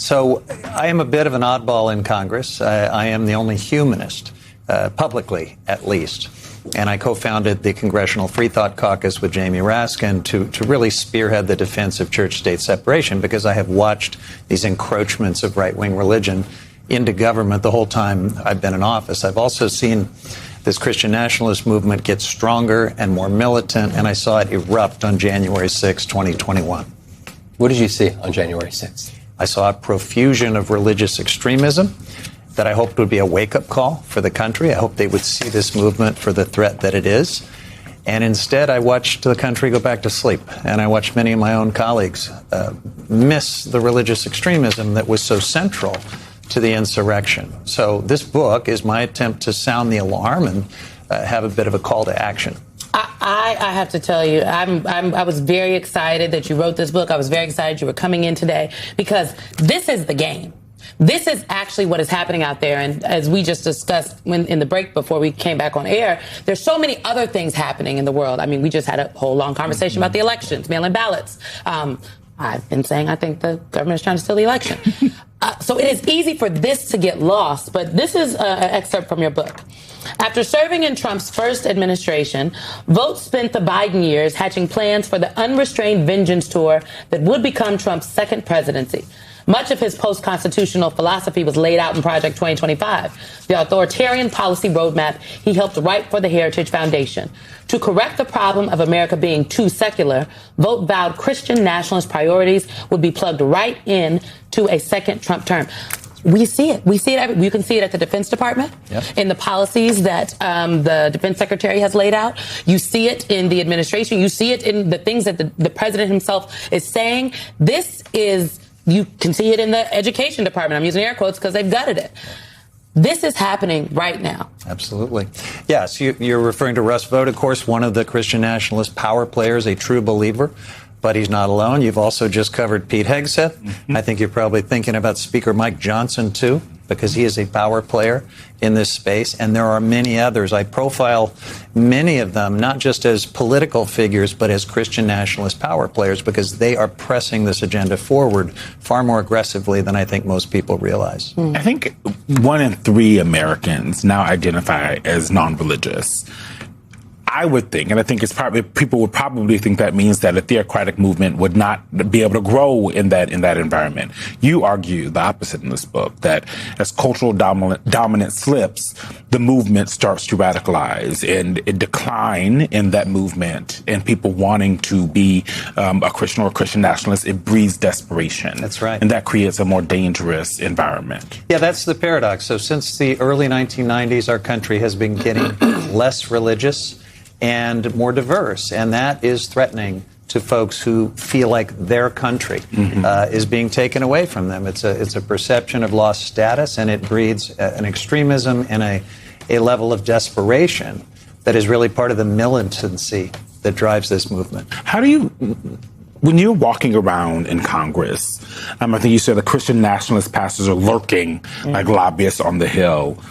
So I am a bit of an oddball in Congress. I am the only humanist, publicly at least. And I co-founded the Congressional Free Thought Caucus with Jamie Raskin to really spearhead the defense of church-state separation, because I have watched these encroachments of right-wing religion into government the whole time I've been in office. I've also seen this Christian nationalist movement get stronger and more militant, and I saw it erupt on January 6, 2021. What did you see on January 6th? I saw a profusion of religious extremism that I hoped would be a wake-up call for the country. I hoped they would see this movement for the threat that it is. And instead, I watched the country go back to sleep. And I watched many of my own colleagues miss the religious extremism that was so central to the insurrection. So this book is my attempt to sound the alarm and have a bit of a call to action. I have to tell you, I was very excited that you wrote this book. I was very excited you were coming in today, because this is the game. This is actually what is happening out there. And as we just discussed in the break before we came back on air, there's so many other things happening in the world. I mean, we just had a whole long conversation about the elections, mail-in ballots. I've been saying I think the government is trying to steal the election. So it is easy for this to get lost. But this is an excerpt from your book. After serving in Trump's first administration, Vogt spent the Biden years hatching plans for the unrestrained vengeance tour that would become Trump's second presidency. Much of his post-constitutional philosophy was laid out in Project 2025, the authoritarian policy roadmap he helped write for the Heritage Foundation. To correct the problem of America being too secular, Vogt vowed Christian nationalist priorities would be plugged right in to a second Trump term. We see it. You can see it at the Defense Department, in the policies that the Defense Secretary has laid out. You see it in the administration. You see it in the things that the president himself is saying. You can see it in the Education Department. I'm using air quotes because they've gutted it. This is happening right now. Absolutely. Yes, you're referring to Russ Vought, of course, one of the Christian nationalist power players, a true believer. But he's not alone. You've also just covered Pete Hegseth. I think you're probably thinking about Speaker Mike Johnson, too, because he is a power player in this space. And there are many others. I profile many of them, not just as political figures, but as Christian nationalist power players, because they are pressing this agenda forward far more aggressively than I think most people realize. I think 1 in 3 Americans now identify as non-religious. I would think, and I think people would probably think that means that a theocratic movement would not be able to grow in that environment. You argue the opposite in this book, that as cultural dominance slips, the movement starts to radicalize, and a decline in that movement and people wanting to be a Christian or a Christian nationalist, it breeds desperation. That's right. And that creates a more dangerous environment. Yeah, that's the paradox. So since the early 1990s, our country has been getting less religious and more diverse, and that is threatening to folks who feel like their country is being taken away from them. It's a perception of lost status, and it breeds an extremism and a level of desperation that is really part of the militancy that drives this movement. How do you, when you're walking around in Congress, I think you said the Christian nationalist pastors are lurking like lobbyists on the Hill.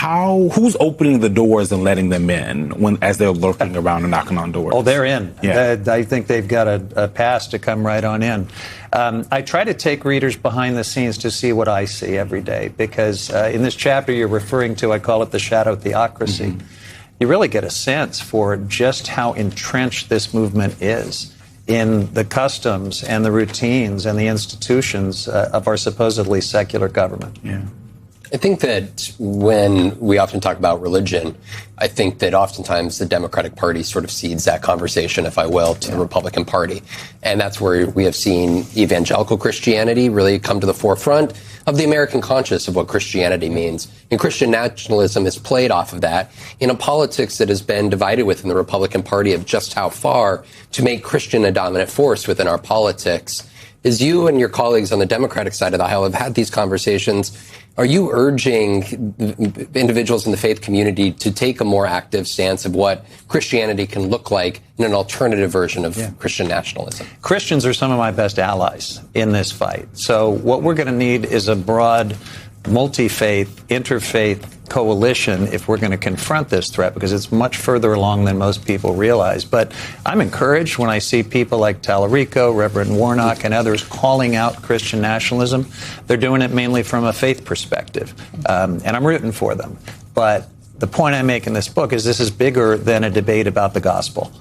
Who's opening the doors and letting them in as they're lurking around and knocking on doors? Oh, they're in. Yeah. I think they've got a pass to come right on in. I try to take readers behind the scenes to see what I see every day, because in this chapter you're referring to, I call it the shadow theocracy. You really get a sense for just how entrenched this movement is in the customs and the routines and the institutions of our supposedly secular government. Yeah. I think that when we often talk about religion, I think that oftentimes the Democratic Party sort of cedes that conversation, if I will, to the Republican Party. And that's where we have seen evangelical Christianity really come to the forefront of the American conscience of what Christianity means. And Christian nationalism has played off of that in a politics that has been divided within the Republican Party of just how far to make Christian a dominant force within our politics. As you and your colleagues on the Democratic side of the aisle have had these conversations, are you urging individuals in the faith community to take a more active stance of what Christianity can look like in an alternative version of Christian nationalism? Christians are some of my best allies in this fight. So what we're going to need is a broad multi-faith, interfaith coalition if we're going to confront this threat, because it's much further along than most people realize. But I'm encouraged when I see people like Tallarico, Reverend Warnock, and others calling out Christian nationalism. They're doing it mainly from a faith perspective, and I'm rooting for them. But the point I make in this book is this is bigger than a debate about the gospel.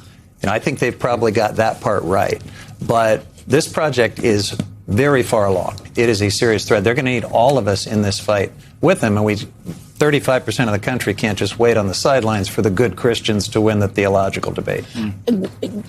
I think they've probably got that part right. But this project is very far along. It is a serious threat. They're going to need all of us in this fight with them, and 35% of the country can't just wait on the sidelines for the good Christians to win the theological debate.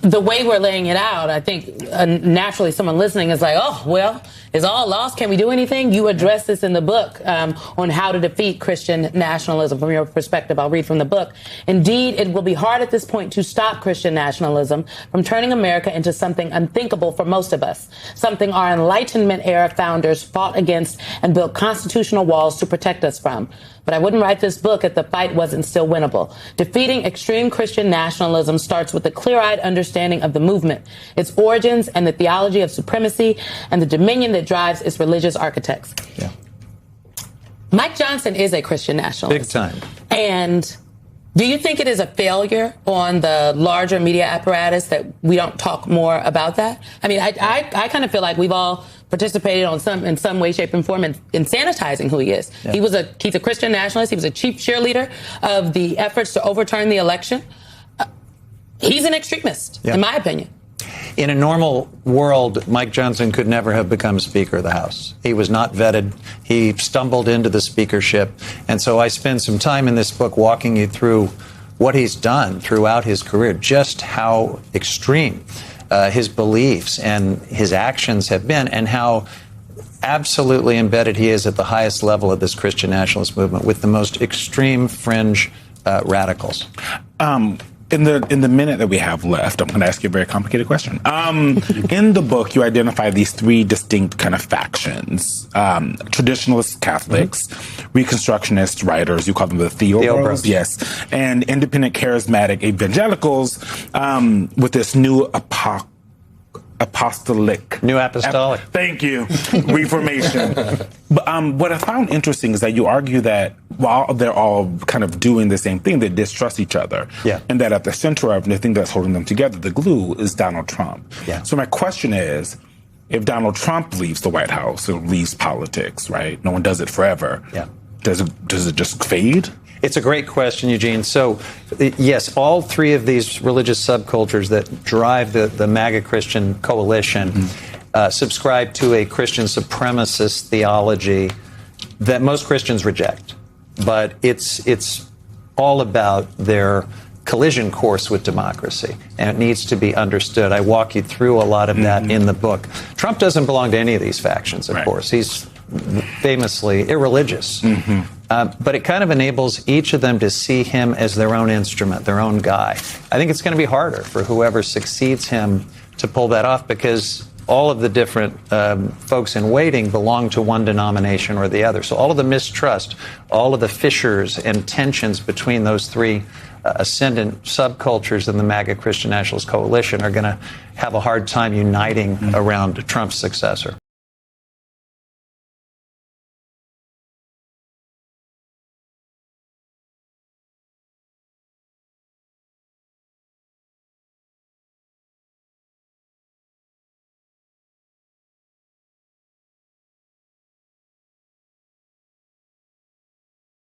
The way we're laying it out, I think naturally someone listening is like, oh, well, is all lost? Can we do anything? You address this in the book on how to defeat Christian nationalism from your perspective. I'll read from the book. Indeed, it will be hard at this point to stop Christian nationalism from turning America into something unthinkable for most of us, something our Enlightenment era founders fought against and built constitutional walls to protect us from. But I wouldn't write this book if the fight wasn't still winnable. Defeating extreme Christian nationalism starts with a clear-eyed understanding of the movement, its origins, and the theology of supremacy and the dominion that drives its religious architects. Yeah. Mike Johnson is a Christian nationalist. Big time. And do you think it is a failure on the larger media apparatus that we don't talk more about that? I mean, I kind of feel like we've all participated in some way, shape, and form in sanitizing who he is. Yeah. He's a Christian nationalist. He was a chief cheerleader of the efforts to overturn the election. He's an extremist, in my opinion. In a normal world, Mike Johnson could never have become Speaker of the House. He was not vetted. He stumbled into the speakership. And so I spend some time in this book walking you through what he's done throughout his career, just how extreme his beliefs and his actions have been, and how absolutely embedded he is at the highest level of this Christian nationalist movement with the most extreme fringe radicals. In the minute that we have left, I'm going to ask you a very complicated question. In the book, you identify these three distinct kind of factions: traditionalist Catholics, Reconstructionist writers, you call them the Theo Bros, yes, and independent charismatic evangelicals with this new apostolic. New apostolic. Thank you. Reformation. But what I found interesting is that you argue that while they're all kind of doing the same thing, they distrust each other. Yeah. And that at the center of the thing that's holding them together, the glue, is Donald Trump. Yeah. So my question is, if Donald Trump leaves the White House or leaves politics, right? No one does it forever. Yeah. Does it just fade? It's a great question, Eugene. So, yes, all three of these religious subcultures that drive the MAGA Christian coalition subscribe to a Christian supremacist theology that most Christians reject. But it's all about their collision course with democracy, and it needs to be understood. I walk you through a lot of that in the book. Trump doesn't belong to any of these factions, of course. He's famously irreligious. But it kind of enables each of them to see him as their own instrument, their own guy. I think it's going to be harder for whoever succeeds him to pull that off, because all of the different folks in waiting belong to one denomination or the other. So all of the mistrust, all of the fissures and tensions between those three ascendant subcultures in the MAGA Christian Nationalist Coalition are going to have a hard time uniting around Trump's successor.